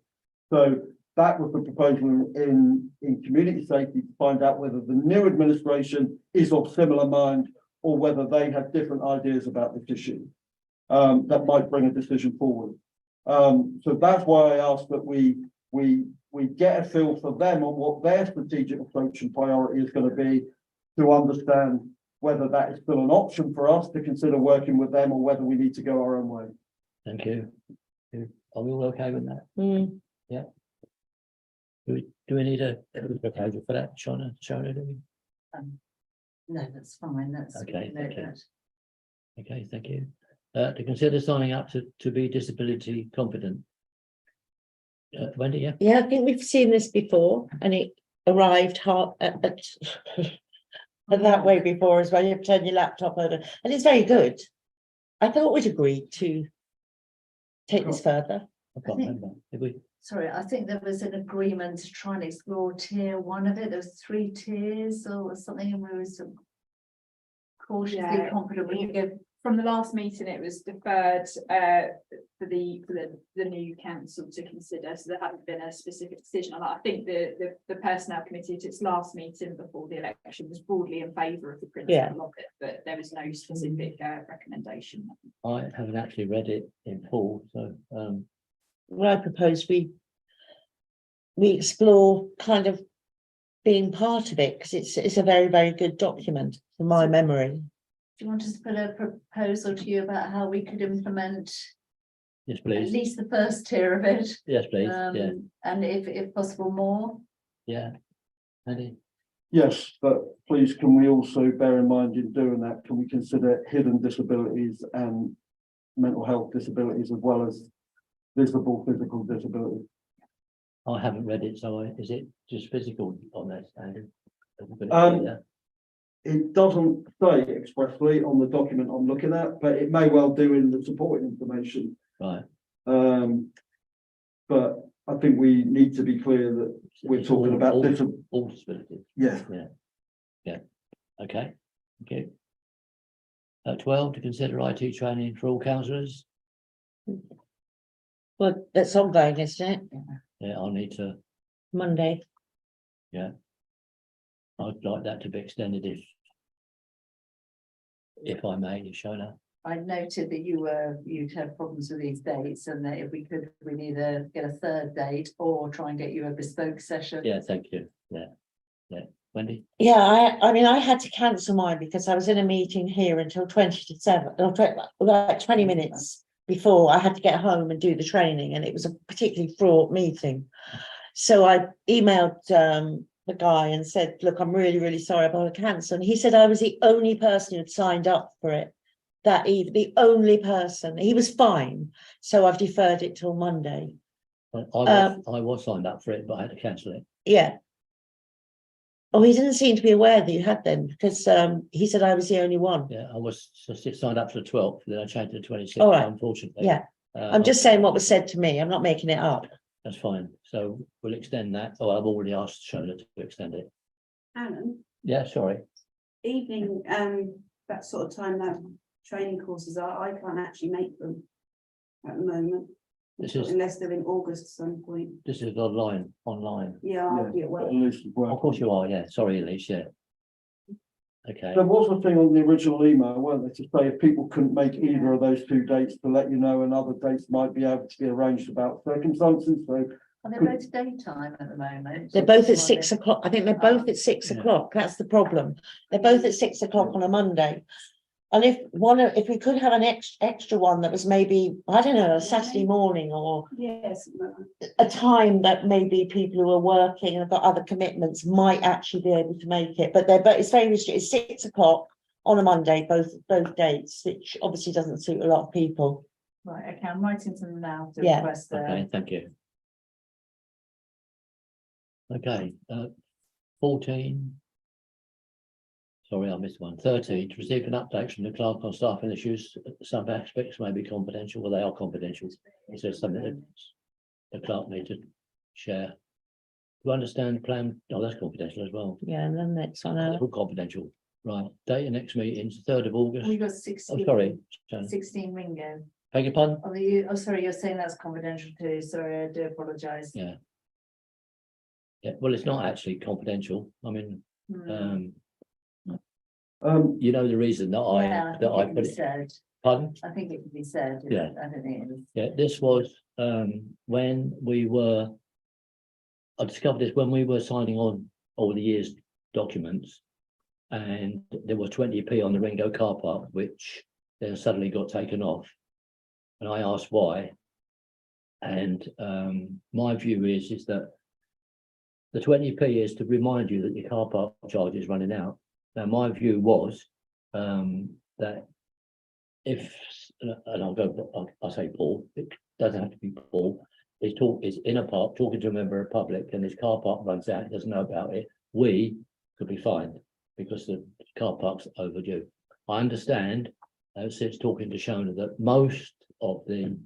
Speaker 4: So that was the proposal in community safety, to find out whether the new administration is of similar mind or whether they have different ideas about this issue that might bring a decision forward. So that's why I asked that we get a feel for them on what their strategic approach and priority is going to be, to understand whether that is still an option for us to consider working with them or whether we need to go our own way.
Speaker 2: Thank you. Are we all okay with that?
Speaker 3: Mm.
Speaker 2: Do we need a proposal for that, Shona, do we?
Speaker 5: No, that's fine, that's.
Speaker 2: Okay,
Speaker 5: no,
Speaker 2: thank you.
Speaker 5: that-
Speaker 2: Okay, thank you. To consider signing up to be disability confident. Wendy, yeah?
Speaker 3: Yeah, I think we've seen this before, and it arrived at that way before as well. You have to turn your laptop over, and it's very good. I thought we'd agreed to take this further.
Speaker 2: I can't remember. Did we?
Speaker 5: Sorry, I think there was an agreement to try and explore tier one of it. There was 3 tiers or something, and we were sort of cautiously
Speaker 1: Yeah.
Speaker 5: confident we could go.
Speaker 1: From the last meeting, it was deferred for the new council to consider, so there hadn't been a specific decision on that. I think the personnel committee at its last meeting before the election was broadly in favour of the principle of it, but there was no specific recommendation.
Speaker 2: I haven't actually read it in full, so
Speaker 3: Well, I propose we explore kind of being part of it, because it's a very, very good document from my memory.
Speaker 5: Do you want us to put a proposal to you about how we could implement
Speaker 2: yes,
Speaker 5: at
Speaker 2: please.
Speaker 5: least the first tier of it?
Speaker 2: Yes, please. Yeah,
Speaker 5: And if possible more?
Speaker 2: yeah. Andy?
Speaker 4: Yes, but please, can we also bear in mind in doing that, can we consider hidden disabilities and mental health disabilities as well as visible physical disabilities?
Speaker 2: I haven't read it, so is it just physical on that, Andy?
Speaker 4: It doesn't say expressly on the document I'm looking at, but it may well do in the supporting information.
Speaker 2: Right,
Speaker 4: But I think we need to be clear that we're talking about different,
Speaker 2: All disabilities.
Speaker 4: yeah.
Speaker 2: Okay, okay. 12, to consider IT training for all councillors.
Speaker 3: Well, that's ongoing, isn't it?
Speaker 2: Yeah, I'll need to,
Speaker 3: Monday.
Speaker 2: I'd like that to be extended if I may, Shona.
Speaker 5: I noted that you'd had problems with these dates and that if we could, we'd either get a third date or try and get you a bespoke session.
Speaker 2: Yeah, thank you. Yeah. Wendy?
Speaker 3: Yeah, I mean, I had to cancel mine because I was in a meeting here until 20 to 7, or like 20 minutes before I had to get home and do the training, and it was a particularly fraught meeting. So I emailed the guy and said, look, I'm really, really sorry about the cancel. And he said I was the only person who'd signed up for it that evening, the only person. He was fine. So I've deferred it till Monday.
Speaker 2: I
Speaker 3: Um,
Speaker 2: was signed up for it, but I had to cancel it.
Speaker 3: Yeah. Oh, he didn't seem to be aware that you had then, because he said I was the only one.
Speaker 2: Yeah, I was signed up for the 12th, then I changed to the 26th,
Speaker 3: All right.
Speaker 2: unfortunately.
Speaker 3: Yeah, I'm just saying what was said to me. I'm not making it up.
Speaker 2: That's fine. So we'll extend that. Oh, I've already asked Shona to extend it.
Speaker 7: Alan,
Speaker 2: Yeah, sorry.
Speaker 7: evening, that sort of time that training courses are, I can't actually make them at the moment.
Speaker 2: This is
Speaker 7: Unless they're in August at some point.
Speaker 2: online.
Speaker 7: Yeah, I'll be at work.
Speaker 4: At least it's working.
Speaker 2: Of course you are, yeah. Sorry, Elise, yeah. Okay,
Speaker 4: There was a thing on the original email, weren't there, to say if people couldn't make either of those two dates, to let you know, and other dates might be able to be arranged about circumstances, so.
Speaker 5: And they're both daytime at the moment.
Speaker 3: They're both at 6 o'clock. I think they're both at 6
Speaker 2: Yeah.
Speaker 3: o'clock. That's the problem. They're both at 6 o'clock on a Monday. And if we could have an extra one that was maybe, I don't know, a Saturday morning, or
Speaker 7: Yes.
Speaker 3: a time that maybe people who are working and have got other commitments might actually be able to make it. But it's very restricted. It's 6 o'clock on a Monday, both dates, which obviously doesn't suit a lot of people.
Speaker 5: Right, okay, I'm writing to them now to
Speaker 3: Yeah.
Speaker 5: request
Speaker 2: okay, thank you. Okay, 14. Sorry, I missed one. 13, to receive an update from the clerk on staffing issues. Some aspects may be confidential, well, they are confidential. Is there something that the clerk need to share? To understand plan, oh, that's confidential as well.
Speaker 3: Yeah, and then next one,
Speaker 2: All confidential, right? Date of next meeting's 3rd of August.
Speaker 5: We got
Speaker 2: Oh,
Speaker 5: 16.
Speaker 2: sorry, Shona.
Speaker 5: 16 Ringo.
Speaker 2: Beg your pardon?
Speaker 5: Oh, sorry, you're saying that's confidential too. Sorry, I do apologise.
Speaker 2: Yeah. Yeah, well, it's not actually confidential. I mean, you know the reason that
Speaker 5: Yeah,
Speaker 2: I
Speaker 5: I think it can
Speaker 2: put
Speaker 5: be
Speaker 2: it,
Speaker 5: said.
Speaker 2: pardon?
Speaker 5: I think it can be said.
Speaker 2: Yeah.
Speaker 5: I don't think it is.
Speaker 2: Yeah, this was when I discovered this when we were signing on all the years documents. And there was 20p on the Ringo car park, which then suddenly got taken off. And I asked why. And my view is that the 20p is to remind you that your car park charge is running out. Now, my view was that if, and I'll say Paul, it doesn't have to be Paul, is in a park talking to a member of the public and his car park runs out, doesn't know about it, we could be fined because the car park's overdue. I understand, since talking to Shona, that most of the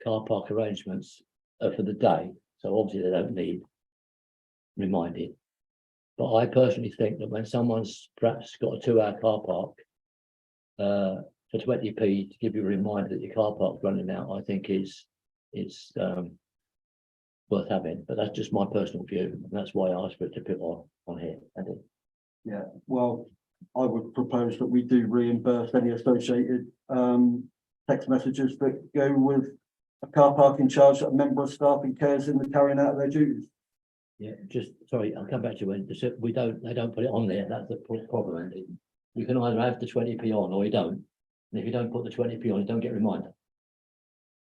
Speaker 2: car park arrangements are for the day, so obviously they don't need reminded. But I personally think that when someone's perhaps got a 2-hour car park for 20p to give you a reminder that your car park's running out, I think is worth having. But that's just my personal view, and that's why I asked for it to put on here.
Speaker 4: Yeah, well, I would propose that we do reimburse any associated text messages that go with a car parking charge that a member of staff incurs in the carrying out of their duties.
Speaker 2: Yeah, just sorry, I'll come back to you when they don't put it on there. That's the problem, Andy. You can either have the 20p on or you don't. And if you don't put the 20p on, you don't get a reminder.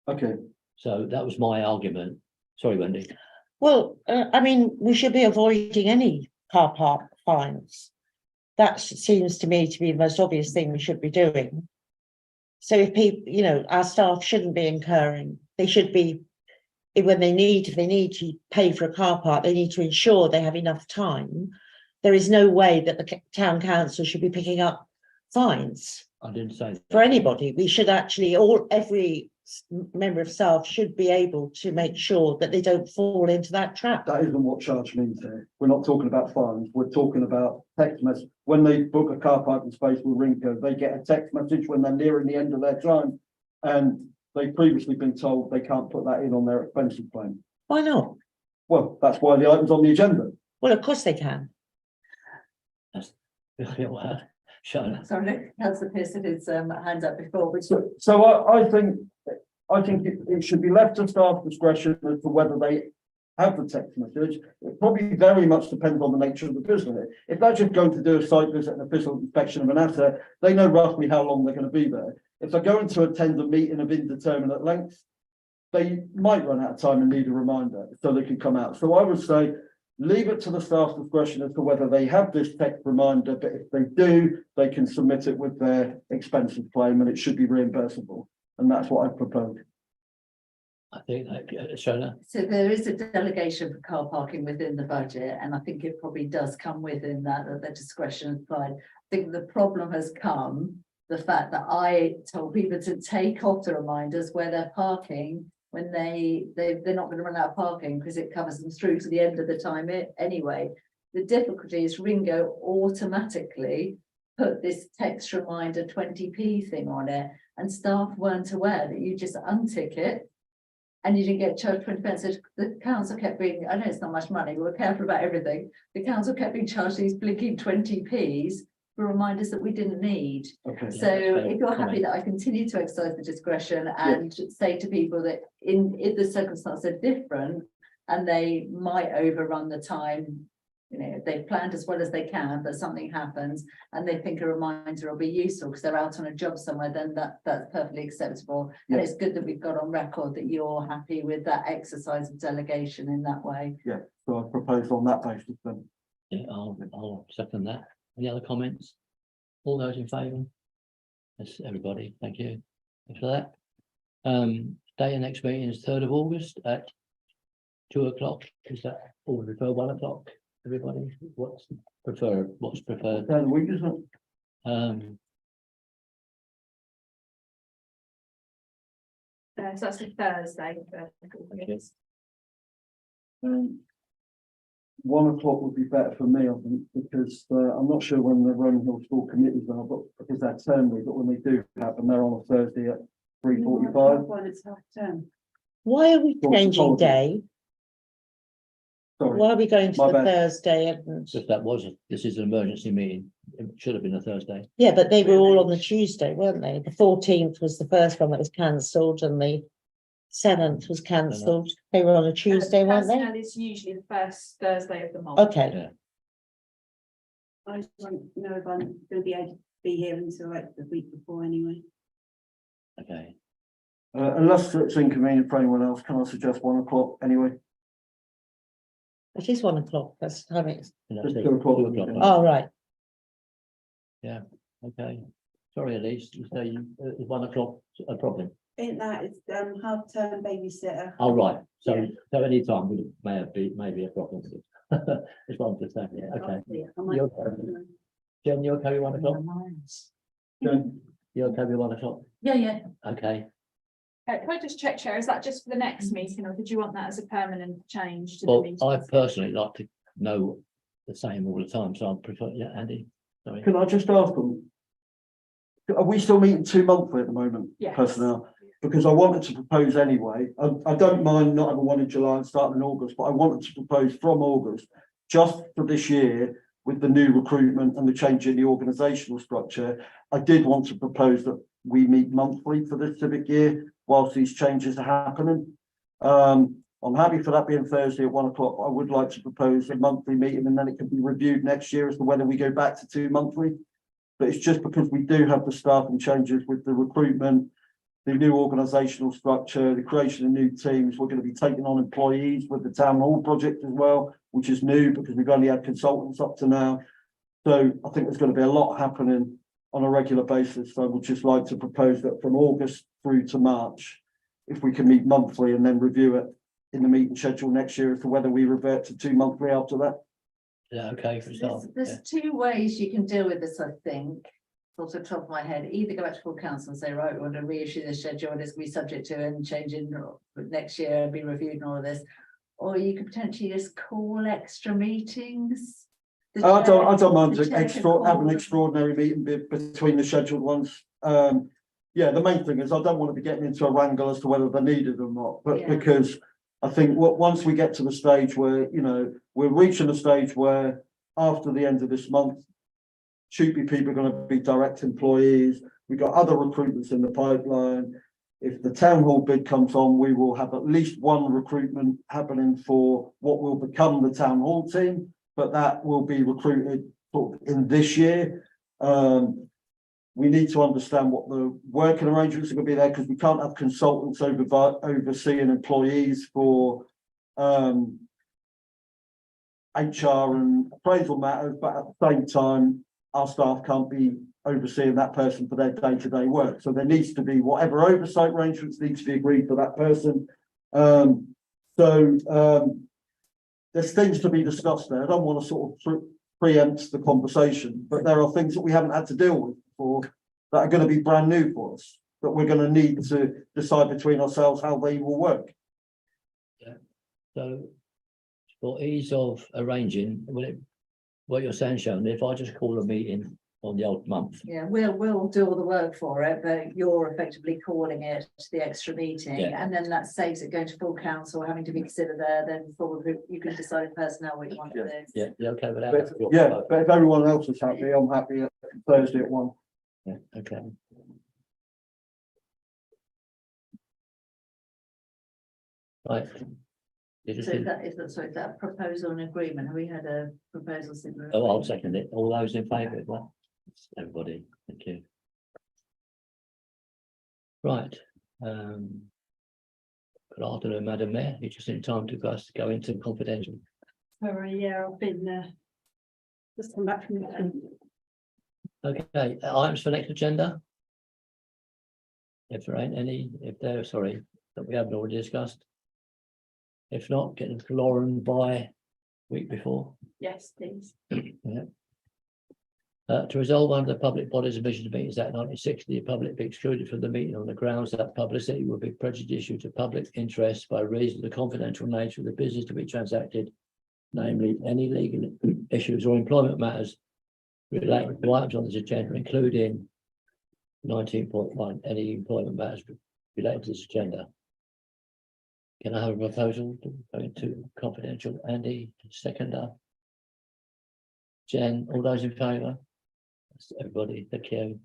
Speaker 4: Okay,
Speaker 2: So that was my argument. Sorry, Wendy.
Speaker 3: Well, I mean, we should be avoiding any car park fines. That seems to me to be the most obvious thing we should be doing. So if people, our staff shouldn't be incurring, they should be, if they need to pay for a car park, they need to ensure they have enough time. There is no way that the town council should be picking up fines
Speaker 2: I didn't say that.
Speaker 3: for anybody. We should actually, every member of staff should be able to make sure that they don't fall into that trap.
Speaker 4: That isn't what charge means here. We're not talking about fines. We're talking about text message. When they book a car parking space with Rinko, they get a text message when they're nearing the end of their time. And they've previously been told they can't put that in on their expenses claim.
Speaker 3: Why not?
Speaker 4: Well, that's why the item's on the agenda.
Speaker 3: Well, of course they can.
Speaker 2: Shona.
Speaker 5: Sorry, Councillor Pearce had his hand up before, which
Speaker 4: So I think it should be left to staff discretion as to whether they have the text message. It probably very much depends on the nature of the business. If they're just going to do a site visit and a physical inspection of an asset, they know roughly how long they're going to be there. If they're going to attend a meeting of indeterminate length, they might run out of time and need a reminder so they can come out. So I would say, leave it to the staff discretion as to whether they have this text reminder, but if they do, they can submit it with their expenses claim and it should be reimbursable. And that's what I propose.
Speaker 2: I think, Shona,
Speaker 5: so there is a delegation for car parking within the budget, and I think it probably does come within that the discretion applied. I think the problem has come, the fact that I told people to take off the reminders where they're parking when they're not going to run out of parking because it covers them through to the end of the time anyway. The difficulty is Ringo automatically put this text reminder 20p thing on it, and staff weren't aware that you just untick it and you didn't get charged 20 pence. So the council kept being, I know it's not much money, but we're careful about everything. The council kept being charged these blinking 20p's for reminders that we didn't need.
Speaker 4: Okay.
Speaker 5: So
Speaker 2: that's fair
Speaker 5: if you're happy
Speaker 2: comment.
Speaker 5: that I continue to exercise the discretion and say to people that if the circumstances are different and they might overrun the time, you know, if they've planned as well as they can, but something happens and they think a reminder will be useful because they're out on a job somewhere, then that's perfectly acceptable. And
Speaker 4: Yeah.
Speaker 5: it's good that we've got on record that you're happy with that exercise of delegation in that way.
Speaker 4: So I propose on that basis then.
Speaker 2: Yeah, I'll second that. Any other comments? All those in favour? That's everybody. Thank you. Thanks for that. Day of next meeting is 3rd of August at 2 o'clock. Is that all prefer 1 o'clock? Everybody, what's preferred?
Speaker 4: Then we just,
Speaker 1: So that's the Thursday.
Speaker 2: Okay.
Speaker 4: 1 o'clock would be better for me, I think, because I'm not sure when the Roman Hill School committees are, but because they're term week, but when they do happen, they're on a Thursday at 3:45.
Speaker 7: Well, it's half term.
Speaker 3: Why are we
Speaker 4: Well,
Speaker 3: changing
Speaker 4: holiday.
Speaker 3: day?
Speaker 4: Sorry,
Speaker 3: Why are we going to
Speaker 4: My
Speaker 3: the
Speaker 4: bad.
Speaker 3: Thursday? And
Speaker 2: If this is an emergency meeting, it should have been a Thursday.
Speaker 3: yeah, but they were all on the Tuesday, weren't they? The 14th was the first one that was cancelled and the 7th was cancelled. They were on a Tuesday, weren't they?
Speaker 1: Personnel is usually the first Thursday of the month.
Speaker 3: Okay,
Speaker 7: I just don't know if I'm gonna be able to be here until like the week before anyway.
Speaker 2: Okay,
Speaker 4: unless it's inconvenient for anyone else, can I suggest 1 o'clock anyway?
Speaker 3: it is 1 o'clock. That's the time it's,
Speaker 2: and
Speaker 4: Just
Speaker 2: that's
Speaker 4: 2 o'clock.
Speaker 2: 2 o'clock.
Speaker 3: oh, right.
Speaker 2: Okay, sorry, Elise, you say is 1 o'clock a problem?
Speaker 7: In that it's half term babysitter.
Speaker 2: Oh, right, so
Speaker 7: Yeah.
Speaker 2: any time may be a problem. It's what I'm just saying, yeah, okay.
Speaker 7: I might-
Speaker 2: You're- Jen, you okay with 1 o'clock?
Speaker 4: Jen?
Speaker 2: You okay with 1 o'clock?
Speaker 5: Yeah.
Speaker 2: Okay,
Speaker 1: Can I just check, Chair, is that just for the next meeting or did you want that as a permanent change to the
Speaker 2: well,
Speaker 1: meeting?
Speaker 2: I personally like to know the same all the time, so I prefer, yeah, Andy, sorry.
Speaker 4: Can I just ask them? Are we still meeting 2 monthly at the moment?
Speaker 1: Yes.
Speaker 4: Personnel, because I wanted to propose anyway. I don't mind not having one in July and starting in August, but I wanted to propose from August, just for this year, with the new recruitment and the change in the organisational structure. I did want to propose that we meet monthly for this civic year whilst these changes are happening. I'm happy for that being Thursday at 1 o'clock. I would like to propose a monthly meeting and then it can be reviewed next year as to whether we go back to 2 monthly. But it's just because we do have the staffing changes with the recruitment, the new organisational structure, the creation of new teams. We're going to be taking on employees with the town hall project as well, which is new because we've only had consultants up to now. So I think there's going to be a lot happening on a regular basis. So I would just like to propose that from August through to March, if we can meet monthly and then review it in the meeting schedule next year as to whether we revert to 2 monthly after that.
Speaker 2: Is that okay for a start?
Speaker 5: There's two ways you can deal with this, I think. off the top of my head, either go back to full council and say, right, we want to reissue the schedule, and it's going to be subject to and changing next year and be reviewed and all of this. Or you could potentially just call extra meetings. The
Speaker 4: I don't
Speaker 5: chair-
Speaker 4: mind
Speaker 5: the chair could
Speaker 4: have
Speaker 5: call
Speaker 4: an
Speaker 5: them.
Speaker 4: extraordinary meeting between the scheduled ones. Yeah, the main thing is I don't want to be getting into a wrangle as to whether they're needed or not, but
Speaker 5: Yeah.
Speaker 4: because I think once we get to the stage where, you know, we're reaching a stage where after the end of this month, Shoopy people are going to be direct employees. We've got other recruitments in the pipeline. If the town hall bid comes on, we will have at least one recruitment happening for what will become the town hall team, but that will be recruited sort of in this year. We need to understand what the working arrangements are going to be there, because we can't have consultants overseeing employees for HR and appraisal matters, but at the same time, our staff can't be overseeing that person for their day-to-day work. So there needs to be whatever oversight arrangements need to be agreed for that person. There's things to be discussed there. I don't want to sort of preempt the conversation, but there are things that we haven't had to deal with before that are going to be brand new for us, that we're going to need to decide between ourselves how they will work.
Speaker 2: So for ease of arranging, what you're saying, Sharon, if I just call a meeting on the old month,
Speaker 5: Yeah, we'll do all the work for it, but you're effectively calling it the extra meeting,
Speaker 2: Yeah.
Speaker 5: and then that saves it going to full council, having to be considered there, then full, you can decide in personnel what you want to do.
Speaker 2: yeah, you okay with
Speaker 4: But,
Speaker 2: that?
Speaker 4: yeah, but if everyone else is happy, I'm happy at Thursday at 1.
Speaker 2: Yeah, okay. Right. You just
Speaker 5: So
Speaker 2: did-
Speaker 5: is that a proposal and agreement? Have we had a proposal? similar?
Speaker 2: Oh, I'll second it. All those in favour of that? Everybody, thank you. Right. Good afternoon, Madam Mayor. You're just in time to go into confidential.
Speaker 7: Sorry, yeah, I've been, just come back from.
Speaker 2: Okay, items for next agenda? If there ain't any, sorry, that we haven't already discussed. If not, get them to Lauren by week before.
Speaker 1: Yes, please.
Speaker 2: To resolve under the Public Bodies Emissions Meetings Act 1960, the public be excluded from the meeting on the grounds that publicity will be prejudicial to public interest by reason of the confidential nature of the business to be transacted, namely any legal issues or employment matters relating to items on this agenda, including 19.1, any employment matters related to this agenda. Can I have a proposal to go into confidential? Andy, seconder. Jen, all those in favour? That's everybody, thank you.